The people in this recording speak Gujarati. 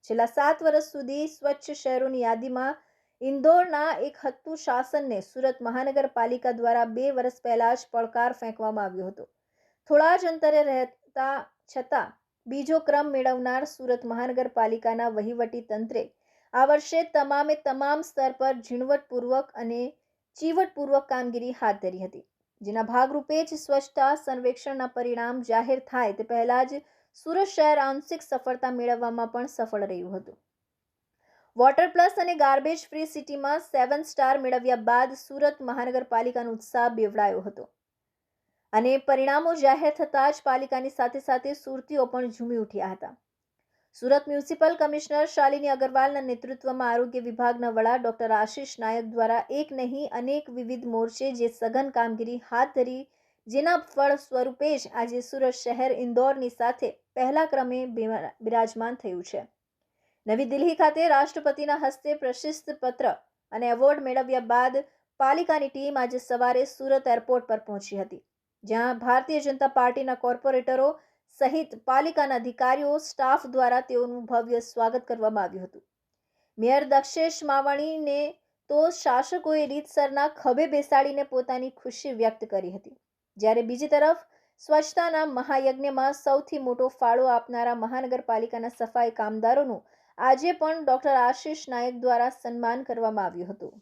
છેલ્લા 7 વર્ષ સુધી સ્વચ્છ શહેરોની યાદીમાં ઇન્દોરના એક હતું શાસનને સુરત મહાનગરપાલિકા દ્વારા 2 વર્ષ પહેલા જ પડકાર ફેંકવામાં આવ્યો હતો. થોડા જ અંતરે રહેતા છતાં બીજો ક્રમ મેળવનાર સુરત મહાનગરપાલિકાના વહીવટી તંત્રે આ વર્ષે તમામ સ્તર પર ઝીણવટપૂર્વક અને ચીવટપૂર્વક કામગીરી હાથ ધરી હતી, જેના ભાગરૂપે જ સ્વચ્છતા સર્વેક્ષણના પરિણામ જાહેર થાય તે પહેલા જ સુરત શહેર આંશિક સફળતા મેળવવામાં પણ સફળ રહ્યું હતું. વોટર પ્લસ અને ગાર્બેજ ફ્રી સિટીમાં 7 સ્ટાર મેળવ્યા બાદ સુરત મહાનગરપાલિકાનો ઉત્સાહ બેવડાયો હતો અને પરિણામો જાહેર થતાં જ પાલિકાની સાથે સાથે સુરતીઓ પણ ઝૂમી ઉઠ્યા હતા. સુરત મ્યુનિસિપલ કમિશનર શાલિની અગ્રવાલના નેતૃત્વમાં આરોગ્ય વિભાગના વડા ડોક્ટર આશિષ નાયક દ્વારા એક નહીં અનેક વિવિધ મોરચે જે સઘન કામગીરી હાથ ધરી, જેના ફળ સ્વરૂપે જ આજે સુરત શહેર ઇન્દોરની સાથે પહેલા ક્રમે બિરાજમાન થયું છે. નવી દિલ્હી ખાતે રાષ્ટ્રપતિના હસ્તે પ્રશસ્તિ પત્ર અને એવોર્ડ મેળવ્યા બાદ પાલિકાની ટીમ આજે સવારે સુરત એરપોર્ટ પર પહોંચી હતી, જ્યાં ભારતીય જનતા પાર્ટીના કોર્પોરેટરો સહિત પાલિકાના અધિકારીઓ સ્ટાફ દ્વારા તેઓનું ભવ્ય સ્વાગત કરવામાં આવ્યું હતું. મેયર દક્ષેશ માવાણીને તો શાસકોએ રીતસરના ખભે બેસાડીને પોતાની ખુશી વ્યક્ત કરી હતી, જ્યારે બીજી તરફ સ્વચ્છતાના મહાયજ્ઞમાં સૌથી મોટો ફાળો આપનારા મહાનગરપાલિકાના સફાઈ કામદારોનું આજે પણ ડોક્ટર આશિષ નાયક દ્વારા સન્માન કરવામાં આવ્યું હતું.